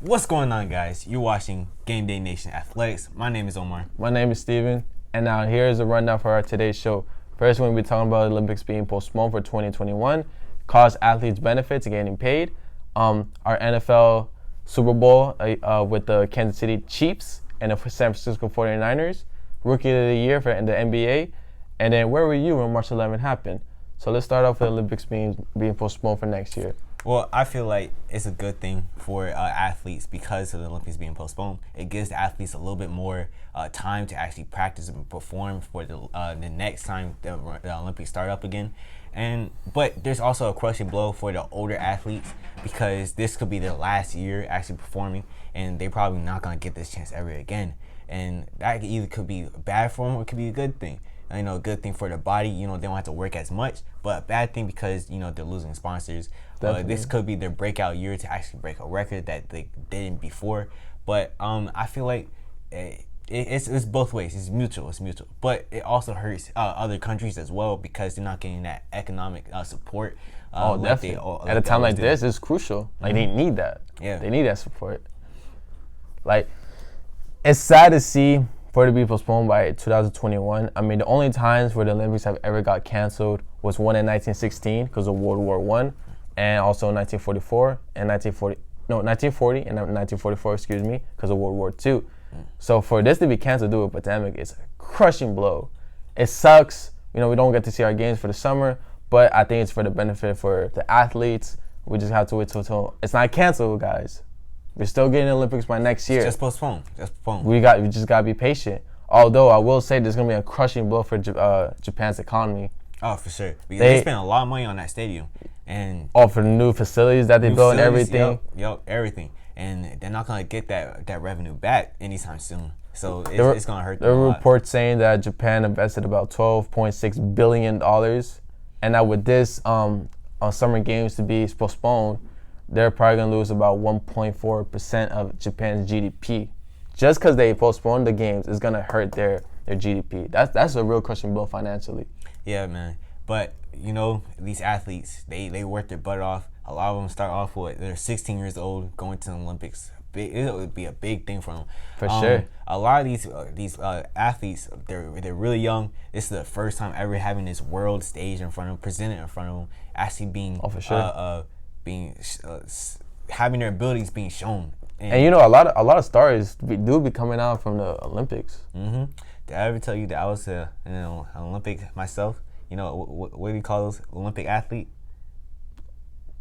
What's going on, guys? You're watching Gameday Nation Athletics. My name is Omar. My name is Steven, and now here's a rundown for our today's show. First, we're going to be talking about the Olympics being postponed for 2021, college athletes' benefits and getting paid, our NFL Super Bowl with the Kansas City Chiefs and the San Francisco 49ers, Rookie of the Year for the NBA, and then where were you when March 11 happened? So let's start off with the Olympics being postponed for next year. Well, I feel like it's a good thing for athletes because of the Olympics being postponed. It gives the athletes a little bit more time to actually practice and perform for the next time the Olympics start up again. But there's also a crushing blow for the older athletes because this could be their last year actually performing, and they're probably not going to get this chance ever again. And that either could be bad for them or it could be a good thing. A good thing for their body, they don't have to work as much, but a bad thing because, they're losing sponsors. This could be their breakout year to actually break a record that they didn't before. But I feel like it's both ways. It's mutual. But it also hurts other countries as well because they're not getting that economic support. Definitely. At a time like this, it's crucial. Like, they need that. Yeah. They need that support. Like, it's sad to see for it to be postponed by 2021. I mean, the only times where the Olympics have ever got canceled was one in 1916 because of World War I, and also 1940 and 1944, because of World War II. So for this to be canceled due to a pandemic, it's a crushing blow. It sucks. We don't get to see our games for the summer, but I think it's for the benefit for the athletes. We just have to wait till it's not canceled, guys. We're still getting the Olympics by next year. Just postpone. We just gotta be patient. Although I will say there's gonna be a crushing blow for Japan's economy. Oh, for sure. Because they spent a lot of money on that stadium, and for the new facilities that they built and everything. Yep, everything. And they're not gonna get that revenue back anytime soon. So it's gonna hurt them a lot. There were reports saying that Japan invested about $12.6 billion, and that with this summer games to be postponed, they're probably going to lose about 1.4% of Japan's GDP. Just because they postponed the games is going to hurt their GDP. That's a real crushing blow financially. Yeah, man. But, these athletes, they work their butt off. A lot of them start off with, they're 16 years old going to the Olympics. It would be a big thing for them. For sure. A lot of these athletes, they're really young. This is the first time ever having this world stage in front of them, presented in front of them, actually being for sure. Having their abilities being shown, and a lot of stars do be coming out from the Olympics. Mm-hmm. Did I ever tell you that I was an Olympic myself? What do you call those, Olympic athlete?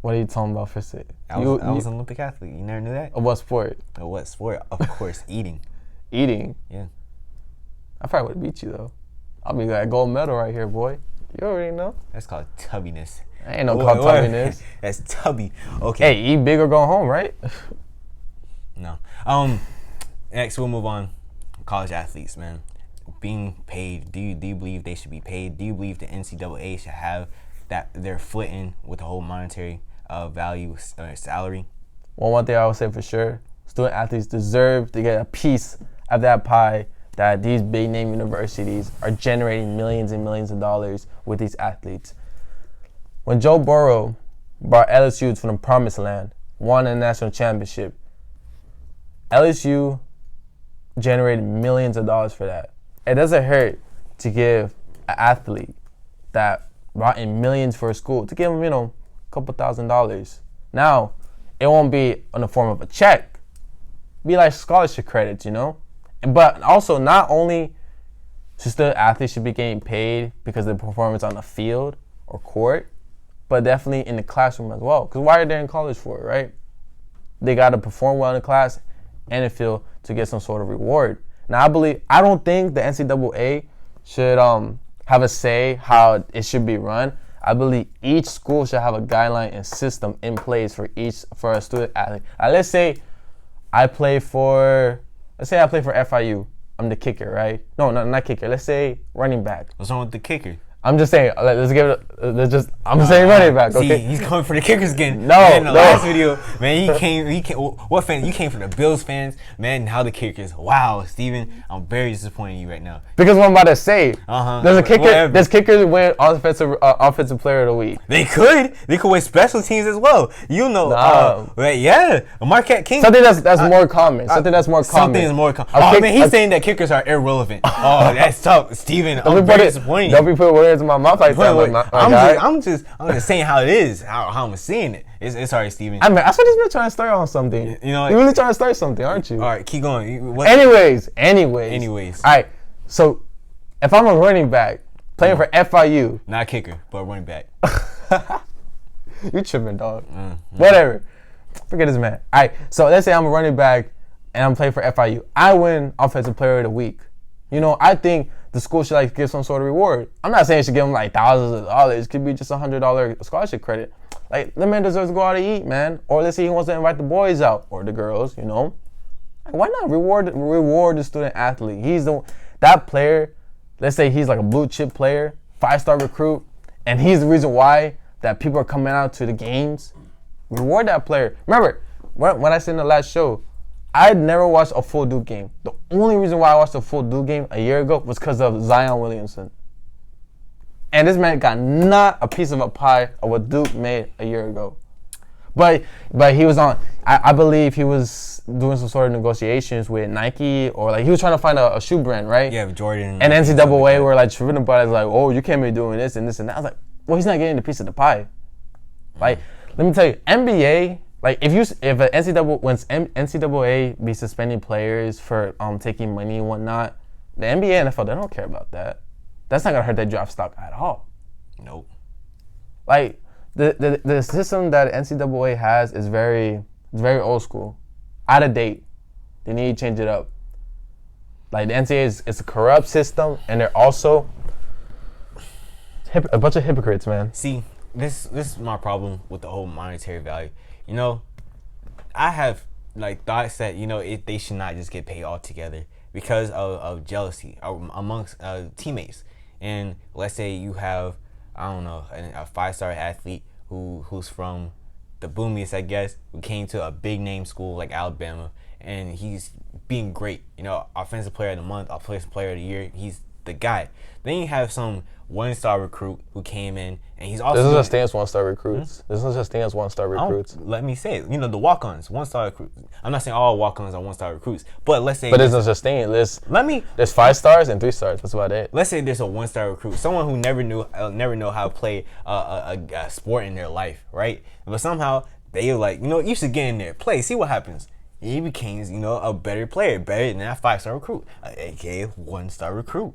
What are you talking about, for say? I was an Olympic athlete. You never knew that? What sport? What sport? Of course, eating. Eating? Yeah. I probably would beat you though. I'll be like gold medal right here, boy. You already know. That's called tubbiness. Ain't no called tubbiness. That's tubby. Okay. Hey, eat big or go home, right? No. Next we'll move on. College athletes, man. Being paid. Do you believe they should be paid? Do you believe the NCAA should have their foot in with the whole monetary value salary? Well, one thing I would say for sure, student athletes deserve to get a piece of that pie that these big name universities are generating millions and millions of dollars with these athletes. When Joe Burrow brought LSU to the promised land, won a national championship, LSU generated millions of dollars for that. It doesn't hurt to give an athlete that brought in millions for a school, to give them, a couple $1,000s. Now, it won't be in the form of a check. Be like scholarship credits, But also, not only should the athletes should be getting paid because of the performance on the field or court, but definitely in the classroom as well. Because why are they in college for, right? They got to perform well in the class and the field to get some sort of reward. Now, I don't think the NCAA should have a say how it should be run. I believe each school should have a guideline and system in place for a student athlete. Let's say I play for FIU. I'm the kicker, right? No, not kicker. Let's say running back. What's wrong with the kicker? I'm just saying. Let's give it. I'm saying running back. Okay. See, he's coming for the kickers again. No, man, in the no. last video, man, he came. What fan? You came for the Bills fans, man. How the kickers? Wow, Steven, I'm very disappointed in you right now. Because what I'm about to say. There's a kicker. Whatever. There's kickers win offensive player of the week. They could win special teams as well. You know, yeah, Marquette King. Something that's more common. Something that's more common. Something is more common. Oh man, he's saying that kickers are irrelevant. Oh, that's tough, Steven. I'm very disappointed. Don't be putting words in my mouth like that. I'm just saying how it is, how I'm seeing it. It's alright, Steven. I mean, I saw this man trying to start on something. You know, you're really trying to start something, aren't you? All right, keep going. Anyways. All right, so if I'm a running back playing for FIU, not kicker, but running back. You tripping, dog. Whatever. Forget this man. All right, so let's say I'm a running back and I'm playing for FIU. I win offensive player of the week. You know, I think the school should like give some sort of reward. I'm not saying it should give him like thousands of dollars. It could be just $100 scholarship credit. Like, the man deserves to go out to eat, man. Or let's say he wants to invite the boys out or the girls, you know. Why not reward the student athlete? That player, let's say he's like a blue chip player, 5-star recruit, and he's the reason why that people are coming out to the games. Reward that player. Remember, when I said in the last show, I'd never watched a full Duke game. The only reason why I watched a full Duke game a year ago was because of Zion Williamson. And this man got not a piece of a pie of what Duke made a year ago. But he was on, I believe he was doing some sort of negotiations with Nike, or like he was trying to find a shoe brand, right? Yeah, Jordan. And NCAA were like tripping about it, like, oh, you can't be doing this and this and that. I was like, well, he's not getting a piece of the pie. Like, let me tell you, NBA, like if NCAA be suspending players for taking money and whatnot, the NBA and NFL, they don't care about that. That's not gonna hurt their draft stock at all. Nope. Like the system that NCAA has is very old school, out of date. They need to change it up. Like the NCAA is a corrupt system, and they're also a bunch of hypocrites, man. See, this is my problem with the whole monetary value. You know, I have like thoughts that they should not just get paid altogether because of jealousy amongst teammates. And let's say you have, I don't know, a 5-star athlete who's from the boomiest, I guess, who came to a big name school like Alabama, and he's being great. Offensive player of the month, offensive player of the year. He's the guy. Then you have some 1-star recruit who came in, and he's also. There's no such thing as 1-star recruits. There's no such thing as 1-star recruits. Let me say it. The walk-ons, 1-star recruits. I'm not saying all walk-ons are 1-star recruits, but let's say. But there's no such thing. There's 5 stars and 3 stars. That's about it. Let's say there's a 1-star recruit, someone who never know how to play a sport in their life, right? But somehow they like, you should get in there, play, see what happens. He becomes, a better player, better than that 5-star recruit, aka 1-star recruit.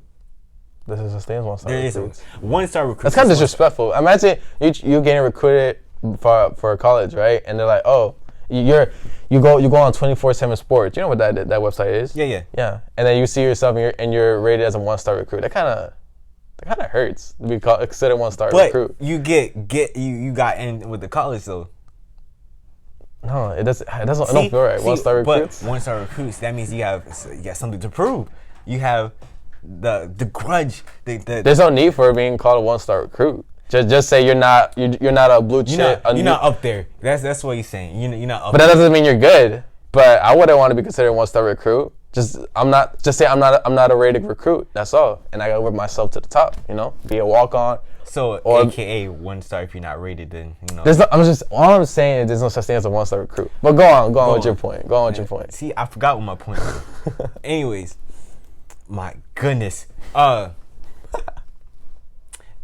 This is a thing as 1-star recruit. There is a 1-star recruit. That's kind of disrespectful. Imagine you getting recruited for college, right? And they're like, oh, you go on 24/7 Sports. You know what that website is? Yeah. And then you see yourself and you're rated as a 1-star recruit. That kind of hurts to be considered 1-star recruit. But you got in with the college though. No, it doesn't feel right. 1-star recruits. But 1-star recruits, that means you got something to prove. You have the grudge. There's no need for being called a 1-star recruit. Just say you're not a blue chip. You're not up there. That's what he's saying. You're not up. But that doesn't mean you're good. But I wouldn't want to be considered a 1-star recruit. Just say I'm not a rated recruit. That's all. And I gotta work myself to the top. Be a walk on. So AKA 1-star if you're not rated, then all I'm saying is there's no such thing as a 1-star recruit. But go on with your point. Go on with your point. See, I forgot what my point was. Anyways, my goodness.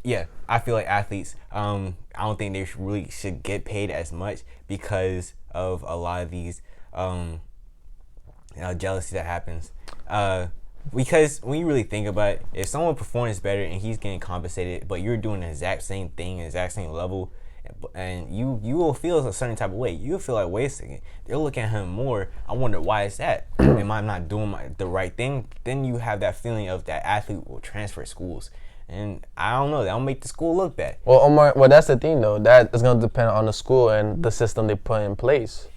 Yeah, I feel like athletes, I don't think they really should get paid as much because of a lot of these jealousy that happens. Because when you really think about it, if someone performs better and he's getting compensated, but you're doing the exact same thing, the exact same level, and you will feel a certain type of way. You'll feel like, wait a second, they're looking at him more. I wonder why is that? Am I not doing the right thing? Then you have that feeling of that athlete will transfer schools. And I don't know, that'll make the school look bad. Well, Omar, that's the thing though. That is going to depend on the school and the system they put in place.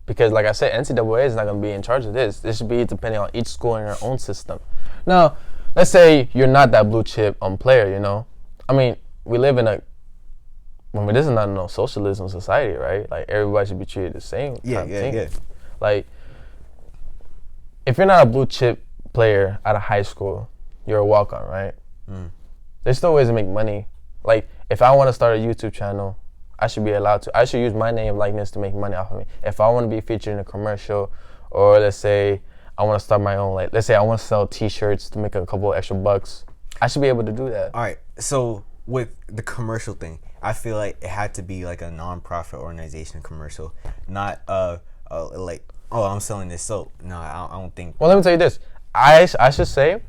Because like I said, NCAA is not going to be in charge of this. This should be depending on each school and their own system. Now, let's say you're not that blue chip player, I mean, we live in a. I mean, this is not no socialism society, right? Like everybody should be treated the same. Yeah. Like, if you're not a blue chip player out of high school, you're a walk-on, right? There's still ways to make money. Like, if I want to start a YouTube channel, I should be allowed to. I should use my name likeness to make money off of me. If I want to be featured in a commercial, or let's say I want to start my own, like, let's say I want to sell T-shirts to make a couple extra bucks, I should be able to do that. All right. So with the commercial thing, I feel like it had to be like a non-profit organization commercial, not like, oh, I'm selling this soap. No, I don't think. Well, let me tell you this. I should say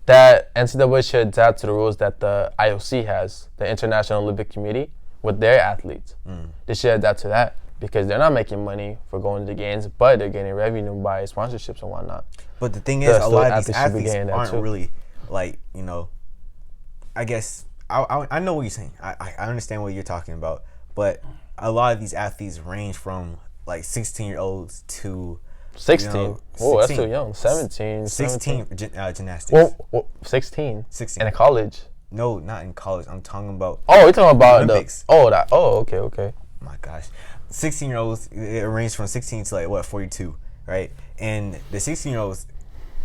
that NCAA should adapt to the rules that the IOC has, the International Olympic Committee, with their athletes. They should adapt to that because they're not making money for going to the games, but they're getting revenue by sponsorships and whatnot. But the thing is, a lot of these athletes aren't too. really, like, you know, I guess, I know what you're saying. I understand what you're talking about. But a lot of these athletes range from, like, 16-year-olds to 16. You know, Oh, that's too young. 17. 16 gymnastics. Well, 16. 16. In a college. No, not in college. I'm talking about. Oh, you're talking about Olympics. Okay. My gosh, 16-year-olds. It ranges from 16 to like 42, right? And the 16-year-olds,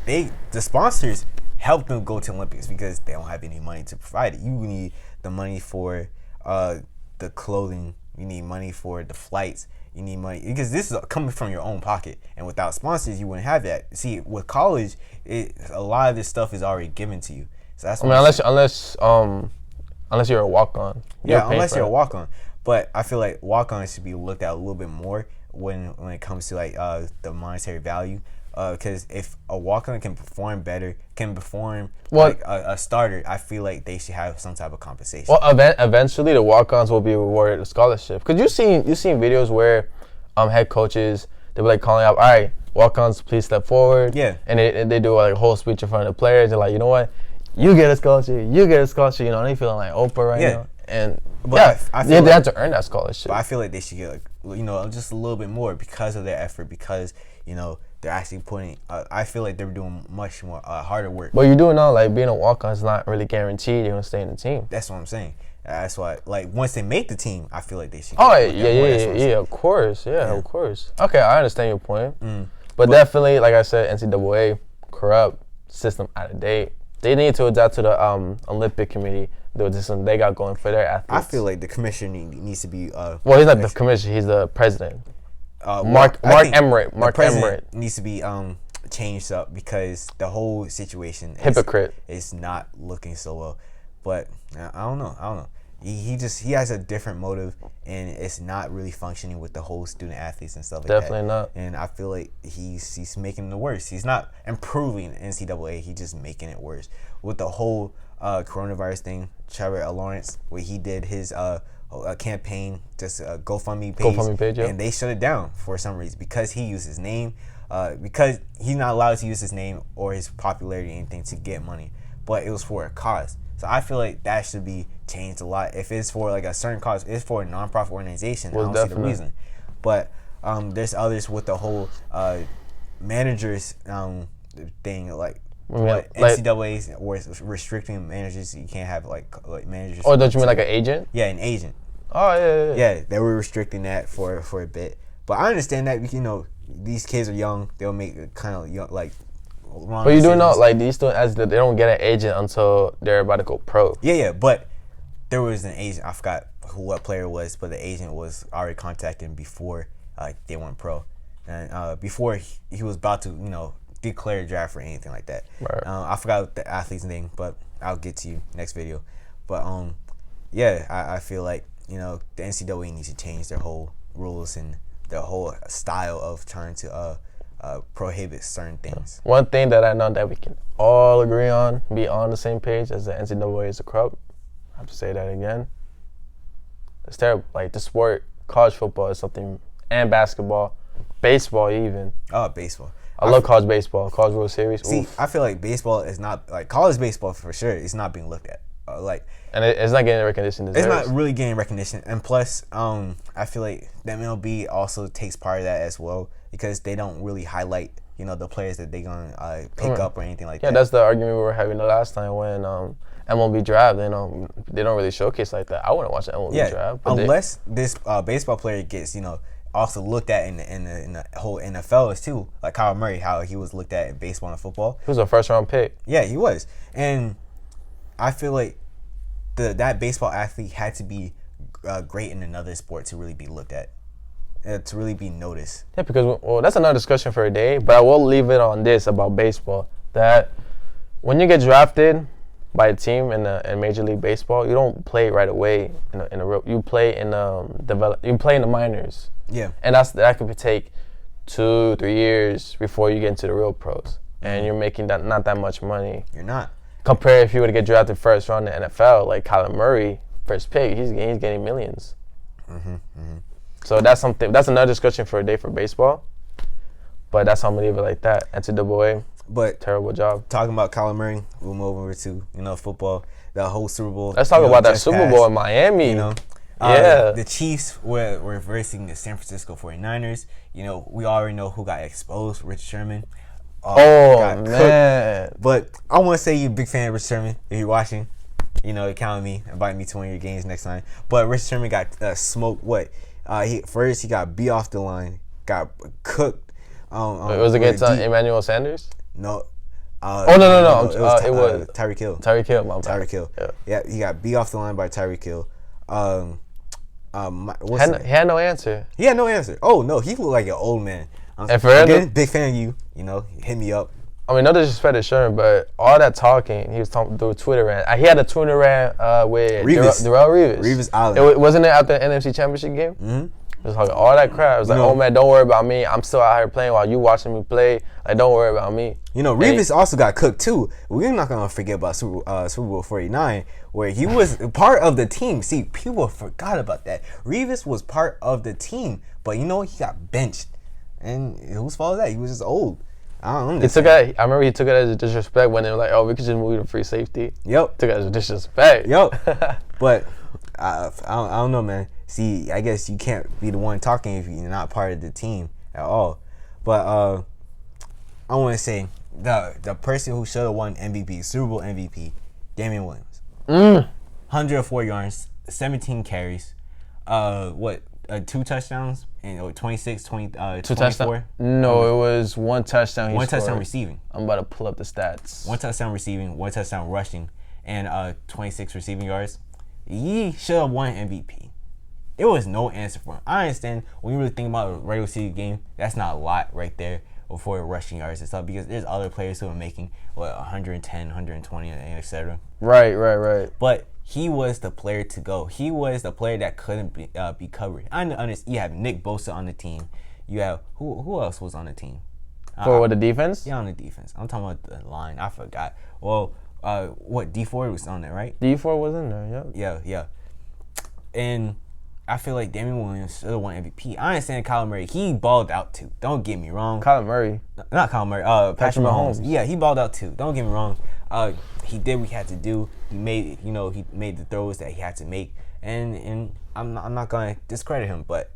the sponsors help them go to Olympics because they don't have any money to provide it. You need the money for the clothing. You need money for the flights. You need money because this is coming from your own pocket, and without sponsors, you wouldn't have that. See, with college, a lot of this stuff is already given to you. So that's unless you're a walk-on. Yeah, unless you're a walk-on. But I feel like walk-ons should be looked at a little bit more when it comes to like the monetary value. Because if a walk-on can perform better, like a starter, I feel like they should have some type of compensation. Well, eventually the walk-ons will be rewarded a scholarship. Because you've seen videos where head coaches, they'll be like calling out, all right, walk-ons, please step forward. Yeah. And they do like a whole speech in front of the players. They're like, you know what? You get a scholarship. You you know, they feeling like Oprah right now. And I feel they have to earn that scholarship. But I feel like they should get, like, you know, just a little bit more because of their effort, because, you know, they're actually putting, I feel like they're doing much more harder work. But you're doing all, like, being a walk-on is not really guaranteed you're going to stay in the team. That's what I'm saying. That's why, like, once they make the team, I feel like they should. Oh, yeah, of course. Yeah, of course. Okay, I understand your point. But definitely, like I said, NCAA, corrupt, system out of date. They need to adapt to the Olympic Committee. They got going for their athletes. I feel like the commissioner needs to be. Well, he's not the commissioner. He's the president. Mark Emmert. Mark Emmert needs to be changed up because the whole situation is not looking so well. But I don't know. He has a different motive, and it's not really functioning with the whole student athletes and stuff like that. Definitely not. And I feel like he's making it worse. He's not improving NCAA. He's just making it worse with the whole coronavirus thing. Trevor Lawrence, where he did his campaign, just a GoFundMe page, and they shut it down for some reason because he used his name, because he's not allowed to use his name or his popularity or anything to get money, but it was for a cause. So I feel like that should be changed a lot. If it's for like a certain cause, it's for a nonprofit organization. I don't see the reason. But there's others with the whole managers thing, like NCAA's or restricting managers. You can't have like managers. Oh, don't you mean like an agent? Yeah, an agent. Oh yeah. Yeah, they were restricting that for a bit. But I understand that, you know, these kids are young. They'll make kind of young, like. But you do know, like, these students, they don't get an agent until they're about to go pro. Yeah, but there was an agent. I forgot what player it was, but the agent was already contacting before they went pro, and before he was about to, you know, declare a draft or anything like that. Right. I forgot the athlete's name, but I'll get to you next video. But yeah, I feel like, you know, the NCAA needs to change their whole rules and their whole style of trying to prohibit certain things. One thing that I know that we can all agree on, be on the same page, as the NCAA is a corrupt. I have to say that again. It's terrible. Like, the sport, college football is something, and basketball, baseball even. Oh, baseball. I love college baseball, college World Series. See, I feel like baseball is not, like, college baseball for sure, it's not being looked at. And it's not getting the recognition it deserves. It's not really getting recognition. And plus, I feel like the MLB also takes part of that as well, because they don't really highlight, the players that they gonna pick up or anything like that. Yeah, that's the argument we were having the last time when MLB draft. They don't really showcase like that. I wouldn't watch the MLB draft, unless this baseball player gets also looked at in the whole NFL as too, like Kyle Murray, how he was looked at in baseball and football. He was a first round pick. Yeah, he was, and I feel like that baseball athlete had to be great in another sport to really be looked at, to really be noticed. Yeah, because that's another discussion for a day. But I will leave it on this about baseball: that when you get drafted by a team in Major League Baseball, you don't play right away in a real. You play in You play in the minors. Yeah, and that could take 2-3 years before you get into the real pros, and you're making not that much money. You're not. Compare if you were to get drafted first round in the NFL, like Kyler Murray, first pick, he's getting millions. So that's another discussion for a day for baseball. But that's how I'm gonna leave it like that. NCAA, but terrible job. Talking about Kyler Murray, we'll move over to football. The whole Super Bowl. Let's talk about that Super Bowl in Miami. The Chiefs were versing the San Francisco 49ers. We already know who got exposed, Rich Sherman. Oh, man. Cooked. But I want to say you're a big fan of Rich Sherman. If you're watching, count on me, invite me to one of your games next time. But Rich Sherman got smoked. He got beat off the line, got cooked. It was against Emmanuel Sanders? No. No. It was Tyreek Hill. Tyreek Hill. Yeah, he got beat off the line by Tyreek Hill. He had no answer. He had no answer. Oh no, he looked like an old man. Again, big fan of you. Hit me up. I mean, no disrespect to Sherman, but all that talking, he was talking through a Twitter rant. He had a Twitter rant with Darrell Revis. Revis Island. Wasn't it after the NFC Championship game? Mm-hmm. It was talking all that crap. It was like, oh man, don't worry about me. I'm still out here playing while you watching me play. Like, don't worry about me. Revis also got cooked too. We're not gonna forget about Super Bowl 49, where he was part of the team. See, people forgot about that. Revis was part of the team, but he got benched. And whose fault is that? He was just old. I don't understand. I remember he took it as a disrespect when they were like, oh, we could just move to free safety. Yep. Took it as a disrespect. Yep. But I don't know, man. See, I guess you can't be the one talking if you're not part of the team at all. But I want to say the person who should have won MVP, Super Bowl MVP, Damian Williams. 104 yards, 17 carries, 2 touchdowns, and 26, 24? No, it was 1 touchdown. One touchdown receiving. I'm about to pull up the stats. 1 touchdown receiving, 1 touchdown rushing, and 26 receiving yards. He should have won MVP. It was no answer for him. I understand when you really think about a regular season game, that's not a lot right there for rushing yards and stuff, because there's other players who are making 110, 120, and etc. Right. But he was the player to go. He was the player that couldn't be covered. I understand. You have Nick Bosa on the team. You have who else was on the team? For the defense? Yeah, on the defense. I'm talking about the line. I forgot. Well, D4 was on there, right? D4 was in there. Yeah. And I feel like Damian Williams should have won MVP. I understand Kyler Murray. He balled out too. Don't get me wrong. Kyler Murray. Not Kyler Murray. Patrick Mahomes. Yeah, he balled out too. Don't get me wrong. He did what he had to do. He made the throws that he had to make. And I'm not gonna discredit him, but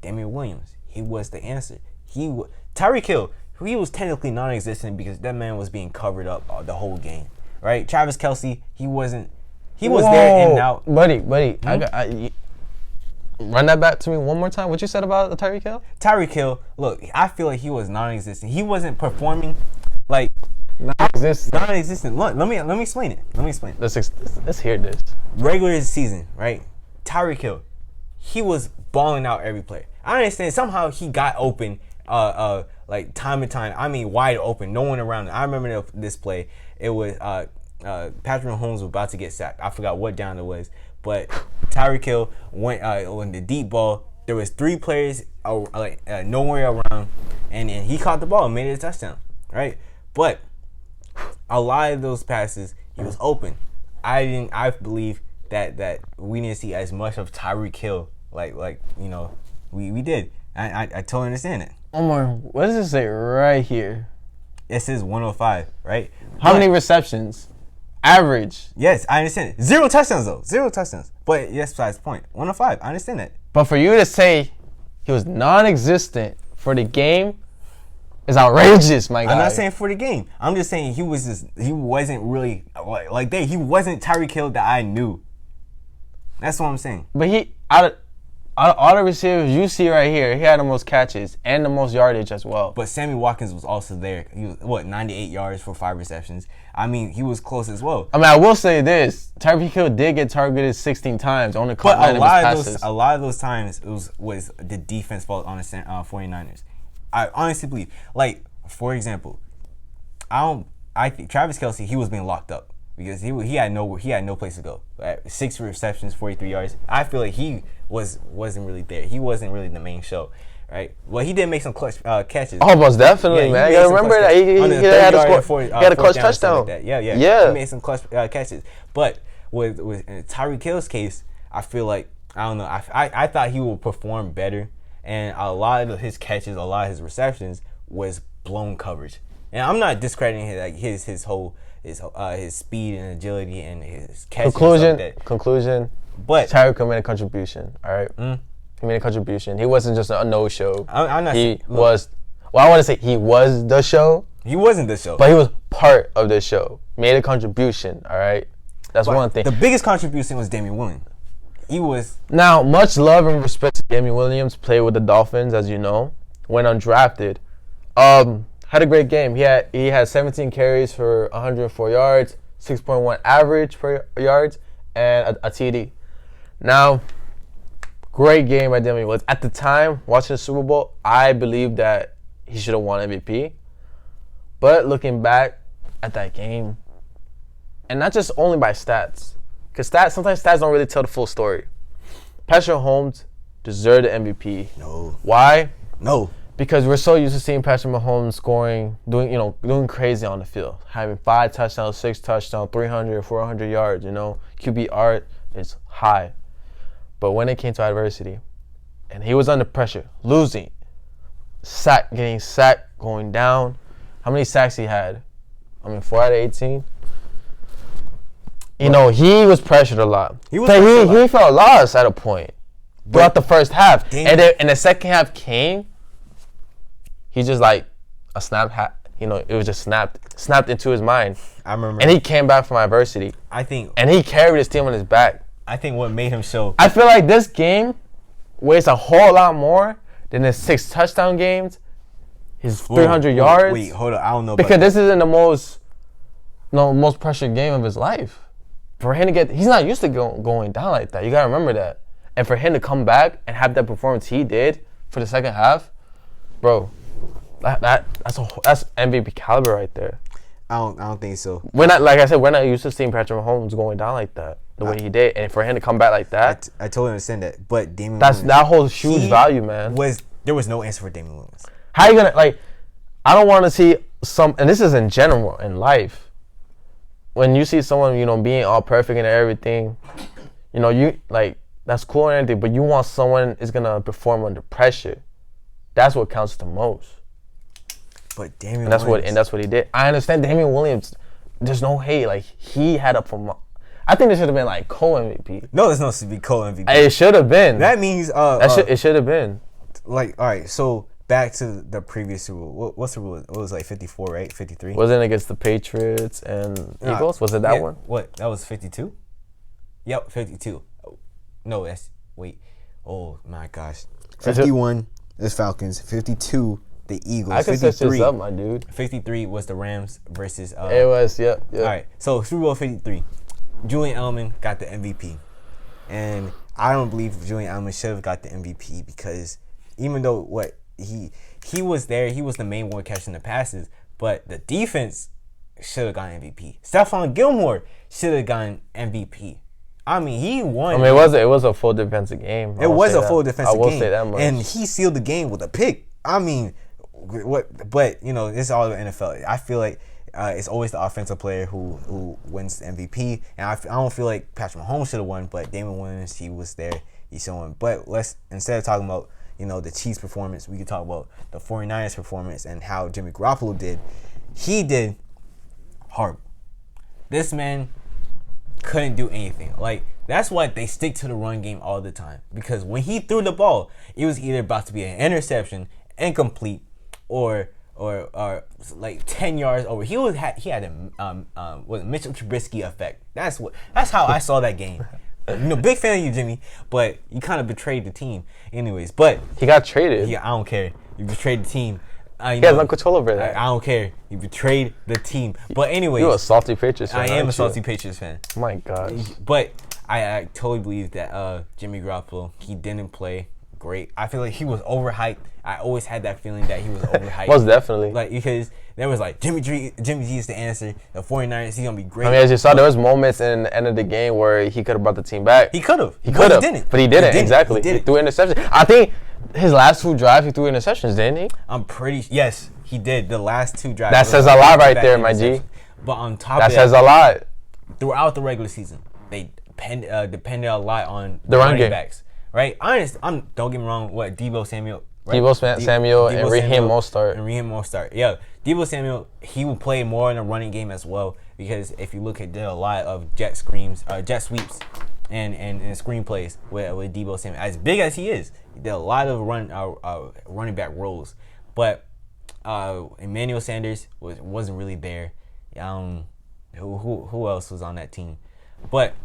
Damian Williams, he was the answer. Tyreek Hill, he was technically non-existent because that man was being covered up the whole game, right? Travis Kelce, he wasn't. He was there in and out. Buddy, I run that back to me one more time. What you said about Tyreek Hill? Tyreek Hill, look, I feel like he was non-existent. He wasn't performing like non-existent. Look, let me explain it. Let's hear this. Regular season, right? Tyreek Hill, he was balling out every play. I understand somehow he got open, like time and time. I mean, wide open, no one around. I remember this play. It was Patrick Mahomes was about to get sacked. I forgot what down it was, but Tyreek Hill went on the deep ball. There was 3 players nowhere around, and he caught the ball and made it a touchdown, right? But a lot of those passes, he was open. I believe that we didn't see as much of Tyreek Hill like we did. I totally understand it. Omar, what does it say right here? It says 105, right? How many receptions? Average. Yes, I understand it. 0 touchdowns though. 0 touchdowns. But yes, besides the point. 105. I understand that. But for you to say he was non-existent for the game, is outrageous, my guy. I'm not saying for the game. I'm just saying he wasn't really like that. He wasn't Tyreek Hill that I knew. That's what I'm saying. But out of all the receivers you see right here, he had the most catches and the most yardage as well. But Sammy Watkins was also there. He was 98 yards for 5 receptions. I mean, he was close as well. I mean, I will say this: Tyreek Hill did get targeted 16 times. Only caught 9 of his passes. A lot of those times it was the defense fault on the 49ers. I honestly believe, like, for example, I think Travis Kelce, he was being locked up because he had no place to go. 6 receptions, 43 yards. I feel like he wasn't really there. He wasn't really the main show, right? Well, he did make some clutch catches. Oh, most definitely, man. You gotta remember that he had a score. He had a clutch touchdown. Like yeah. He made some clutch catches. But with Tyreek Hill's case, I feel like I don't know. I thought he would perform better. And a lot of his catches, a lot of his receptions was blown coverage. And I'm not discrediting his whole speed and agility and his catches. Conclusion. But Tyreek made a contribution. All right, he made a contribution. He wasn't just a no-show. I'm not. He was. Well, I want to say he was the show. He wasn't the show, but he was part of the show. Made a contribution. All right, that's one thing. The biggest contribution was Damian Williams. He was. Now, much love and respect to Damian Williams. Played with the Dolphins, as you know, went undrafted. Had a great game. He had 17 carries for 104 yards, 6.1 average per yards, and a TD. Now, great game by Damian Williams. At the time, watching the Super Bowl, I believed that he should have won MVP. But looking back at that game, and not just only by stats, because sometimes stats don't really tell the full story. Patrick Mahomes deserved the MVP. No. Why? No. Because we're so used to seeing Patrick Mahomes scoring, doing crazy on the field, having 5 touchdowns, 6 touchdowns, 300, 400 yards. QBR is high. But when it came to adversity, and he was under pressure, losing, getting sacked, going down. How many sacks he had? 4 out of 18. He was pressured a lot. He felt lost at a point throughout the first half. Damn. And then the second half came, he just like a snap. It was just snapped into his mind. I remember. And he came back from adversity. And he carried his team on his back. I think what made him show. I feel like this game weighs a whole lot more than his 6 touchdown games, his 300 yards. Wait, hold on. I don't know. Because this isn't the most pressured game of his life. For him to he's not used to going down like that. You gotta remember that. And for him to come back and have that performance he did for the second half, bro, that's MVP caliber right there. I don't think so. We're not used to seeing Patrick Mahomes going down like that the way he did, and for him to come back like that, I totally understand that. But Damian Williams, that holds huge value, man. There was no answer for Damian Williams. How you gonna I don't want to see and this is in general in life. When you see someone, being all perfect and everything, you that's cool and everything, but you want someone is gonna perform under pressure. That's what counts the most. But Damian Williams. That's what he did. I understand Damian Williams. There's no hate. He had I think it should have been co-MVP. No, there's no to be co-MVP. It should have been. That means it should have been. All right, so back to the previous Super Bowl. What's the rule? It was 54, right? 53. Wasn't it against the Patriots and Eagles? Was it that one? What? That was 52. Yep, 52. No, wait. Oh my gosh. 51 is Falcons. 52 the Eagles. I can set this up, my dude. 53 was the Rams versus. It was, yep. All right, so Super Bowl 53. Julian Edelman got the MVP, and I don't believe Julian Edelman should have got the MVP because even though he was there, he was the main one catching the passes, but the defense should have gotten MVP. Stephon Gilmore should have gotten MVP. He won. It was a full defensive game. It was a full defensive game. I will say that much. And he sealed the game with a pick. What? But it's all the NFL. I feel like it's always the offensive player who wins the MVP. And I don't feel like Patrick Mahomes should have won, but Damian Williams, he was there. He's showing. But instead of talking about the Chiefs' performance, we could talk about the 49ers' performance and how Jimmy Garoppolo did. He did horrible. This man couldn't do anything. That's why they stick to the run game all the time. Because when he threw the ball, it was either about to be an interception, incomplete, or or like 10 yards over. He had a Mitchell Trubisky effect. That's how I saw that game. Big fan of you, Jimmy, but you kind of betrayed the team. Anyways, but he got traded. Yeah, I don't care. You betrayed the team. He has no control over that. I don't care. You betrayed the team. But anyways, you're a salty Patriots fan. I am a salty Patriots fan. My gosh. But I totally believe that Jimmy Garoppolo, he didn't play great. I feel like he was overhyped. I always had that feeling that he was overhyped. Most definitely. Like, because there was like Jimmy G is the answer. The 49ers, he's gonna be great. I mean, as you saw, there was moments in the end of the game where he could have brought the team back. He could have. He didn't. But he didn't. Exactly. He threw interceptions. I think his last 2 drives, he threw interceptions, didn't he? Yes, he did. The last 2 drives. That says a lot right there, my G. But on top that of that, says a lot. Throughout the regular season, they depended a lot on the running backs. Right? Don't get me wrong, Deebo Samuel. Right? Deebo Samuel and Raheem Mostert. Yeah, Deebo Samuel, he will play more in the running game as well, because if you look at, there are a lot of jet sweeps and screenplays with Deebo Samuel. As big as he is, there are a lot of running back roles. But Emmanuel Sanders wasn't really there. Who else was on that team? But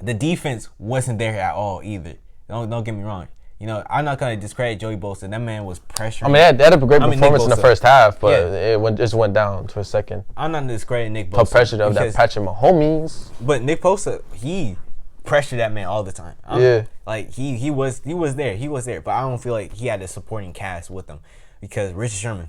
the defense wasn't there at all either. Don't get me wrong. I'm not gonna discredit Joey Bosa. That man was pressuring. I mean, they had a great performance in the first half, but it just went down for a second. I'm not discrediting Nick Bosa. Put pressure of that Patrick Mahomes. But Nick Bosa, he pressured that man all the time. Like he was there. He was there. But I don't feel like he had a supporting cast with him, because Richard Sherman.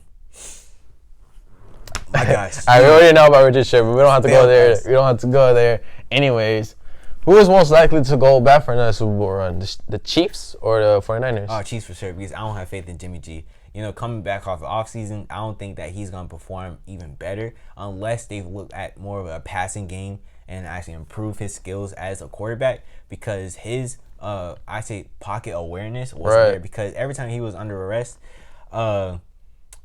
My gosh. We already know about Richard Sherman. We don't have to go there. We don't have to go there. Anyways. Who is most likely to go back for another Super Bowl run? The Chiefs or the 49ers? Oh, Chiefs for sure, because I don't have faith in Jimmy G. Coming back off the offseason, I don't think that he's going to perform even better unless they look at more of a passing game and actually improve his skills as a quarterback, because his, pocket awareness wasn't there, because every time he was under arrest,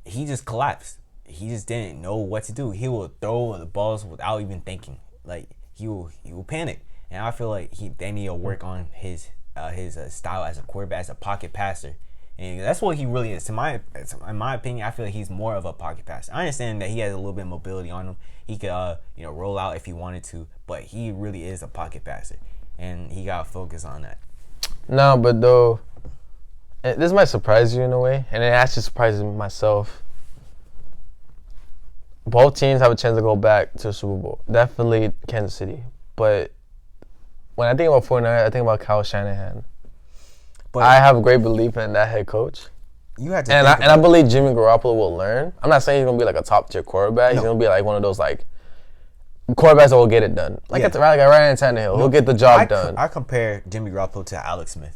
he just collapsed. He just didn't know what to do. He will throw the balls without even thinking. Like, he will panic. And I feel like they need to work on his style as a quarterback, as a pocket passer, and that's what he really is. In my opinion, I feel like he's more of a pocket passer. I understand that he has a little bit of mobility on him. He could roll out if he wanted to, but he really is a pocket passer, and he got to focus on that. No, but though, this might surprise you in a way, and it actually surprises myself. Both teams have a chance to go back to the Super Bowl. Definitely Kansas City, but when I think about 49ers, I think about Kyle Shanahan. But I have a great belief in that head coach. You had to, and I believe Jimmy Garoppolo will learn. I'm not saying he's gonna be like a top tier quarterback. No. He's gonna be like one of those like quarterbacks that will get it done, like Ryan Tannehill. He'll get the job done. I compare Jimmy Garoppolo to Alex Smith.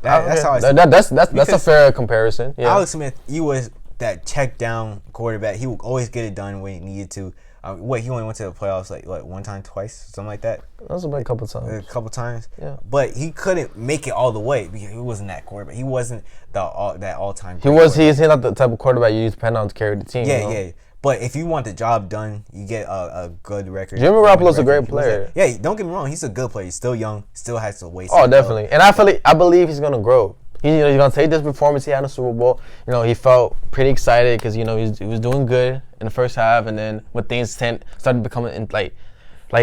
That's how I see that's a fair comparison. Yeah. Alex Smith, he was that check down quarterback. He would always get it done when he needed to. He only went to the playoffs like one time, twice, something like that. That was about a couple times. Yeah. But he couldn't make it all the way because he wasn't that quarterback. He wasn't that all-time. He's not the type of quarterback you depend on to carry the team. Yeah. But if you want the job done, you get a good record. Jimmy Garoppolo's a great player. Yeah, don't get me wrong. He's a good player. He's still young. Still has to wait. Oh, definitely. And I believe he's gonna grow. He's gonna take this performance he had in the Super Bowl. He felt pretty excited because he was doing good in the first half, and then when things started becoming like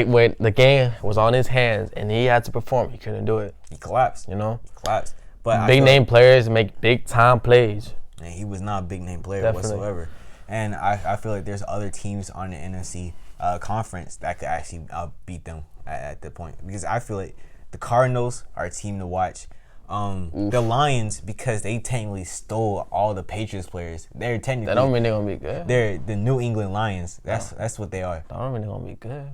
when the game was on his hands and he had to perform, he couldn't do it. He collapsed. He collapsed. But big name players make big time plays. And he was not a big name player whatsoever. And I feel like there's other teams on the NFC conference that could actually beat them at the point, because I feel like the Cardinals are a team to watch. The Lions, because they technically stole all the Patriots players. They're technically. That don't mean they're gonna be good. They're the New England Lions. That's what they are. That don't mean they're gonna be good.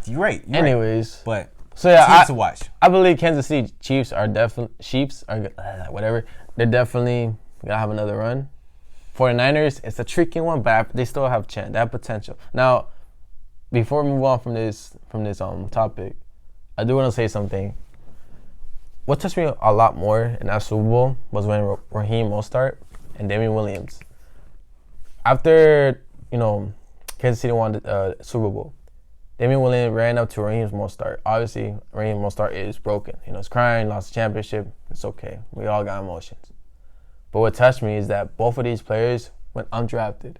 You're right. Anyways, but teams to watch. I believe Kansas City Chiefs are whatever. They're definitely gonna have another run. 49ers, it's a tricky one, but they still have chance. They have potential. Now, before we move on from this topic, I do want to say something. What touched me a lot more in that Super Bowl was when Raheem Mostert and Damian Williams. After, Kansas City won the Super Bowl, Damian Williams ran up to Raheem Mostert. Obviously, Raheem Mostert is broken. He's crying, lost the championship. It's okay. We all got emotions. But what touched me is that both of these players went undrafted.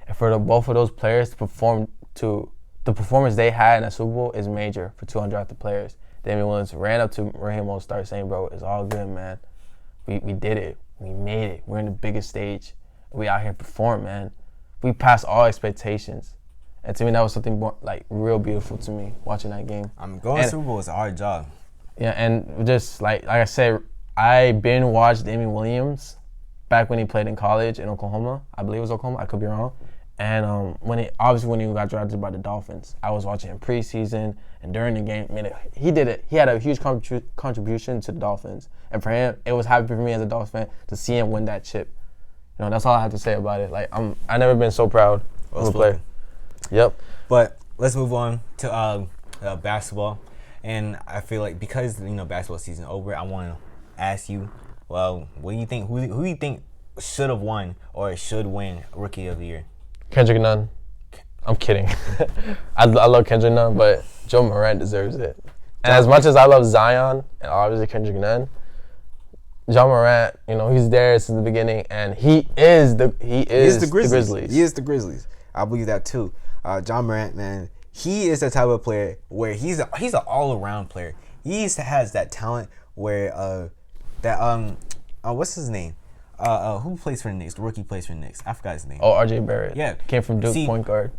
And for both of those players to perform to the performance they had in a Super Bowl is major for two undrafted players. Damian Williams ran up to Raheem Mostert saying, bro, it's all good, man. We did it. We made it. We're in the biggest stage. We out here perform, man. We passed all expectations. And to me, that was something more, like, real beautiful to me watching that game. Going to Super Bowl is a hard job. Yeah, and just like I said, I binge watched Damian Williams back when he played in college in Oklahoma. I believe it was Oklahoma. I could be wrong. And when he got drafted by the Dolphins, I was watching him preseason and during the game. Man, he did it. He had a huge contribution to the Dolphins, and for him, it was happy for me as a Dolphins fan to see him win that chip. You know, that's all I have to say about it. Like I never been so proud of a player. Yep. But let's move on to basketball, and I feel like because basketball season over, I want to ask you, well, what do you think? Who do you think should have won or should win Rookie of the Year? Kendrick Nunn. I'm kidding. I love Kendrick Nunn, but Joe Morant deserves it. And as much as I love Zion and obviously Kendrick Nunn, John Morant, he's there since the beginning, and he is the Grizzlies. He is the Grizzlies. I believe that too. John Morant, man, he is the type of player where he's an all-around player. He has that talent where what's his name? Who plays for the Knicks? The rookie plays for the Knicks. I forgot his name. Oh, RJ Barrett. Yeah. Came from Duke, point guard.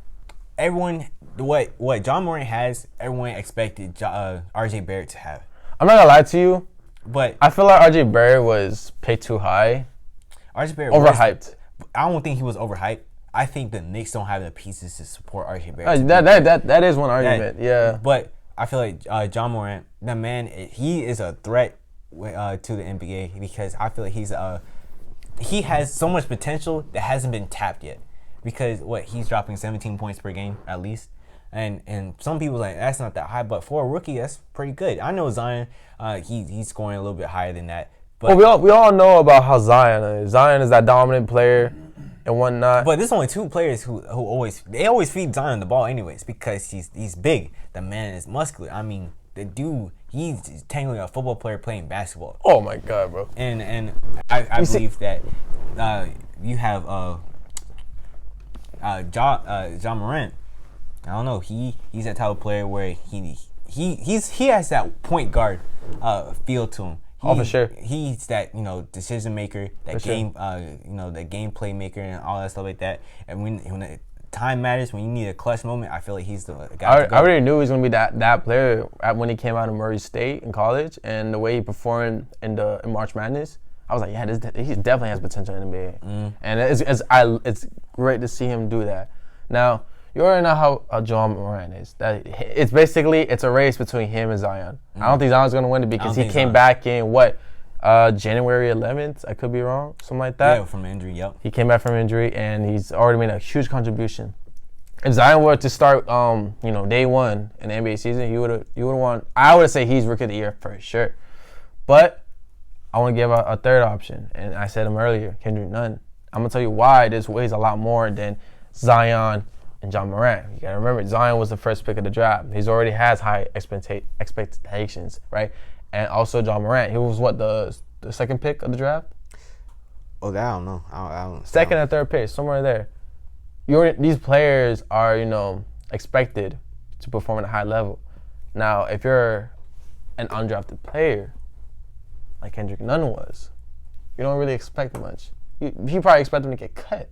Everyone, what John Morant has, everyone expected RJ Barrett to have. I'm not going to lie to you, but I feel like RJ Barrett was paid too high. RJ Barrett overhyped. I don't think he was overhyped. I think the Knicks don't have the pieces to support RJ Barrett. That is one argument, yeah. But I feel like John Morant, the man, he is a threat to the NBA because I feel like he has so much potential that hasn't been tapped yet. Because he's dropping 17 points per game at least, and some people like that's not that high, but for a rookie that's pretty good. I know Zion, he's scoring a little bit higher than that. But well, we all know about how Zion is. Zion is that dominant player and whatnot. But there's only two players who always feed Zion the ball anyways because he's big. The man is muscular. I mean, the dude, he's technically a football player playing basketball. Oh my God, bro. And I believe that you have John Morant. I don't know. He's that type of player where he has that point guard feel to him. For sure. He's that decision maker, that game the game play maker and all that stuff like that. And when the time matters, when you need a clutch moment, I feel like he's the guy. I already knew he was gonna be that player when he came out of Murray State in college, and the way he performed in March Madness. I was like, yeah, he definitely has potential in the NBA. And it's great to see him do that. Now, you already know how John Morant is. That it's a race between him and Zion. I don't think Zion's going to win it because he came back in, January 11th? I could be wrong. Something like that. Yeah, from injury, yep. He came back from injury, and he's already made a huge contribution. If Zion were to start, day one in the NBA season, you would have won. I would say he's Rookie of the Year for sure. But I want to give a third option, and I said him earlier, Kendrick Nunn. I'm going to tell you why this weighs a lot more than Zion and John Morant. You got to remember, Zion was the first pick of the draft. He's already has high expectations, right? And also John Morant, he was the second pick of the draft? Oh, I don't know. I don't. Second or third pick, somewhere there. These players are, expected to perform at a high level. Now, if you're an undrafted player, like Kendrick Nunn was, you don't really expect much. You probably expect him to get cut.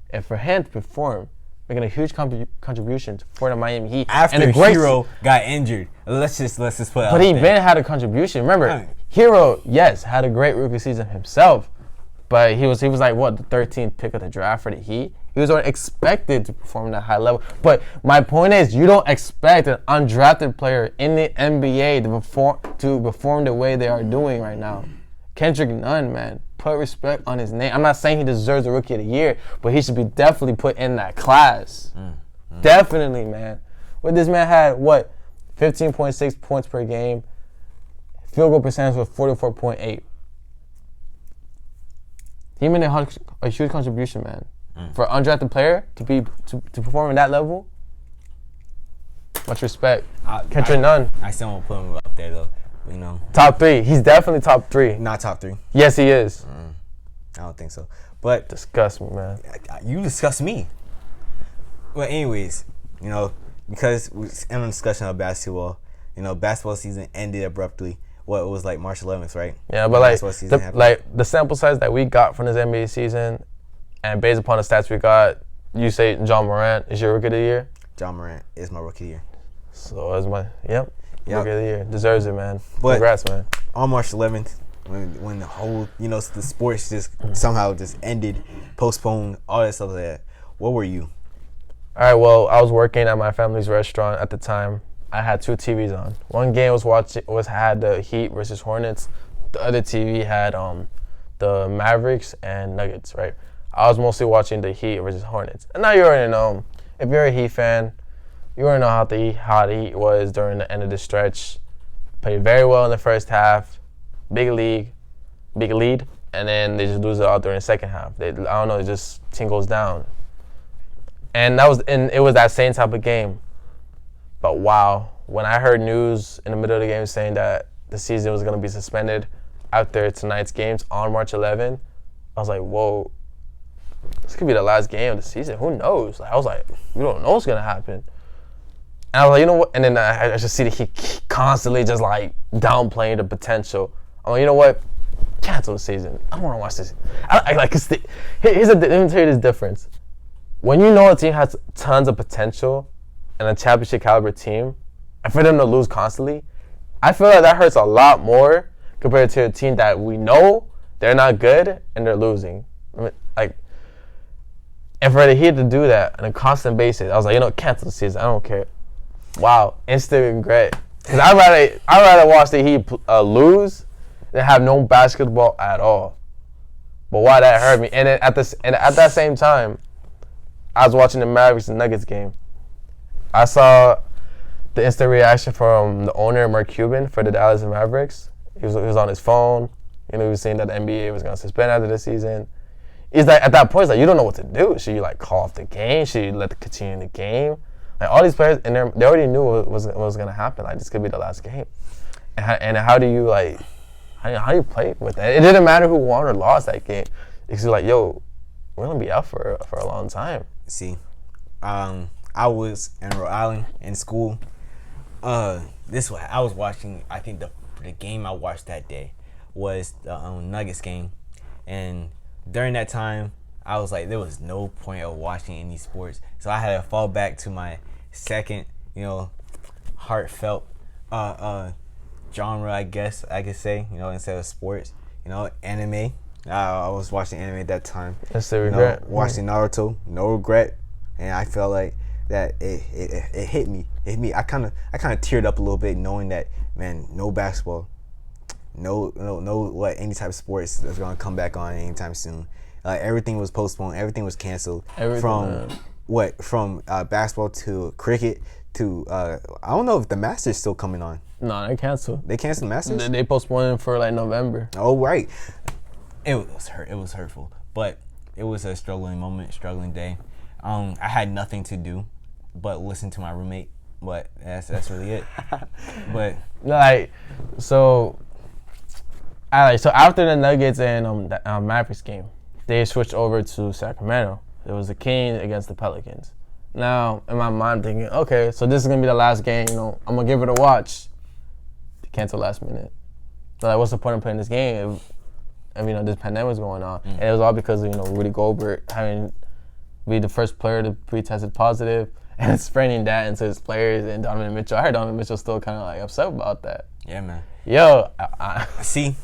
And for him to perform, making a huge contribution for the Miami Heat. After Hero got injured, let's just put it out there. But he been had a contribution. Remember, Hero, yes, had a great rookie season himself, but he was like the 13th pick of the draft for the Heat. He was already expected to perform at a high level. But my point is, you don't expect an undrafted player in the NBA to perform the way they are doing right now. Kendrick Nunn, man, put respect on his name. I'm not saying he deserves the Rookie of the Year, but he should be definitely put in that class. Definitely, man. What this man had, 15.6 points per game. Field goal percentage was 44.8. He made a huge contribution, man. For an undrafted player to perform at that level, much respect. Kendrick Nunn. I still won't put him up there though. Top three. He's definitely top three. Not top three. Yes, he is. I don't think so. But Disgust me, man. you discuss me. But anyways, you know, because we're in a discussion of basketball, you know, basketball season ended abruptly. What it was like March 11th, right? Yeah, but the sample size that we got from this NBA season, and based upon the stats we got, you say John Morant is your rookie of the year? John Morant is my rookie of the year. So is my rookie of the year. Deserves it, man. But congrats, man. On March 11th, when the whole, you know, the sports just somehow just ended, postponed, all that stuff like that. What were you? All right, well, I was working at my family's restaurant at the time. I had 2 TVs on. One game had the Heat versus Hornets. The other TV had the Mavericks and Nuggets, right? I was mostly watching the Heat versus Hornets. And now you already know, if you're a Heat fan, you already know how the Heat was during the end of the stretch. Played very well in the first half, big lead, and then they just lose it out during the second half. I don't know, team goes down. And it was that same type of game. But wow, when I heard news in the middle of the game saying that the season was going to be suspended after tonight's games on March 11th, I was like, whoa, this could be the last game of the season. Who knows? I was like, we don't know what's going to happen. And I was like, you know what? And then I just see that he constantly just like downplaying the potential. I'm like, you know what? Cancel the season. I don't want to watch this. Let me tell you this difference. When you know a team has tons of potential and a championship caliber team, and for them to lose constantly, I feel like that hurts a lot more compared to a team that we know they're not good and they're losing. And for the Heat to do that on a constant basis, I was like, you know, cancel the season. I don't care. Wow, instant regret. Because I'd rather watch the Heat lose than have no basketball at all. But why that hurt me? And then at that same time, I was watching the Mavericks and Nuggets game. I saw the instant reaction from the owner, Mark Cuban, for the Dallas Mavericks. He was on his phone. You know, he was saying that the NBA was going to suspend after the season. He's like, at that point, he's like, you don't know what to do. Should you like call off the game? Should you let continue the game? Like all these players, and they already knew what was going to happen. Like this could be the last game. And how do you how do you play with that? It didn't matter who won or lost that game. It's like, yo, we're gonna be out for a long time. See, I was in Rhode Island in school. I was watching. I think the game I watched that day was the Nuggets game, and during that time, I was like, there was no point of watching any sports, so I had to fall back to my second, you know, heartfelt genre, I guess I could say, you know, instead of sports, you know, anime. I was watching anime at that time. That's the regret. You know, watching Naruto, no regret, and I felt like that it hit me. I kind of teared up a little bit knowing that, man, no basketball, no any type of sports that's gonna come back on anytime soon. Everything was postponed. Everything was canceled. From basketball to cricket to I don't know if the Masters still coming on. No, they canceled. They canceled the Masters? They postponed it for like November. Oh right. It was hurtful, but it was a struggling day. I had nothing to do but listen to my roommate. But that's really it. But so after the Nuggets and Mavericks game, they switched over to Sacramento. It was the Kings against the Pelicans. Now, in my mind, I'm thinking, okay, so this is gonna be the last game. You know, I'm gonna give it a watch. They cancel last minute. So like, what's the point of playing this game if you know this pandemic's going on? And it was all because of, you know, Rudy Gobert having be the first player to be tested positive and spreading that into his players and Donovan Mitchell. I heard Donovan Mitchell's still kind of like upset about that. Yeah, man. Yo, see,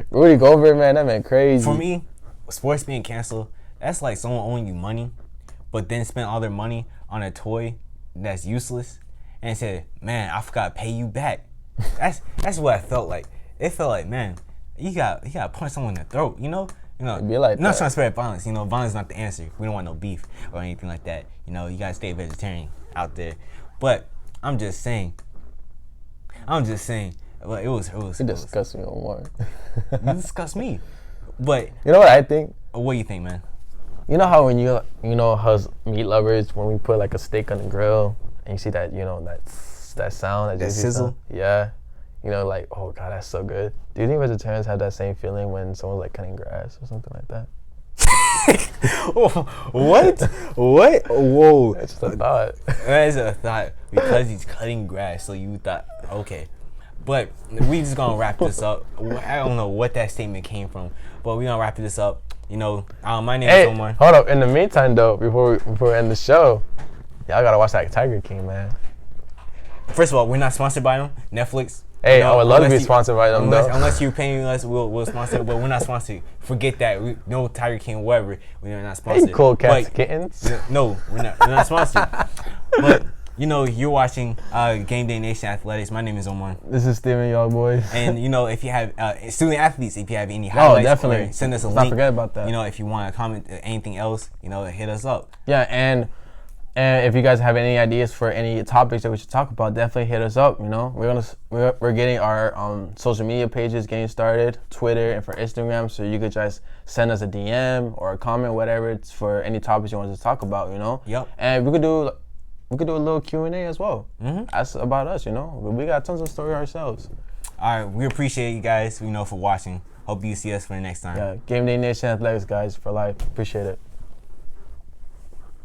Rudy Gobert, man, that man crazy. For me, sports being canceled, that's like someone owing you money, but then spent all their money on a toy that's useless, and said, "Man, I forgot to pay you back." That's what I felt like. It felt like, man, you got to punch someone in the throat, you know. It'd be like I'm not trying to spread violence. You know, violence is not the answer. We don't want no beef or anything like that. You know, you gotta stay vegetarian out there. But I'm just saying. Well, it was. You disgust me no more. You disgust me. But you know what I think? What do you think, man? You know how when you know us meat lovers, when we put like a steak on the grill and you see that, you know, that sound, that sizzle? Sound? Yeah. You know, like, oh God, that's so good. Do you think vegetarians have that same feeling when someone's like cutting grass or something like that? What? What? Whoa. It's just a thought. That is a thought because he's cutting grass. So you thought, okay. But we just gonna wrap this up. I don't know what that statement came from, but we gonna wrap this up. You know, my name is Omar. Hold up. In the meantime, though, before we end the show, y'all gotta watch that Tiger King, man. First of all, we're not sponsored by them. Netflix. Hey, I would love to be sponsored by them, though. Unless you're paying us, we'll sponsor it, but we're not sponsored. Forget that. No Tiger King, whatever. We're not sponsored. Hey, cool cats, kittens. No, we're not sponsored. But, you know, you're watching Gameday Nation Athletics. My name is Omar. This is Steven, y'all boys. And, you know, if you have student athletes, if you have any highlights, definitely. Send us a link. Not forget about that. You know, if you want to comment anything else, you know, hit us up. Yeah, and if you guys have any ideas for any topics that we should talk about, definitely hit us up. You know, we're getting our social media pages getting started, Twitter and for Instagram. So you could just send us a DM or a comment, whatever it's for any topics you want us to talk about. You know. Yep. And we could do a little Q&A as well. That's about us. You know, we got tons of story ourselves. All right, we appreciate you guys. You know, for watching. Hope you see us for the next time. Yeah, Gameday Nation Athletics, guys, for life. Appreciate it.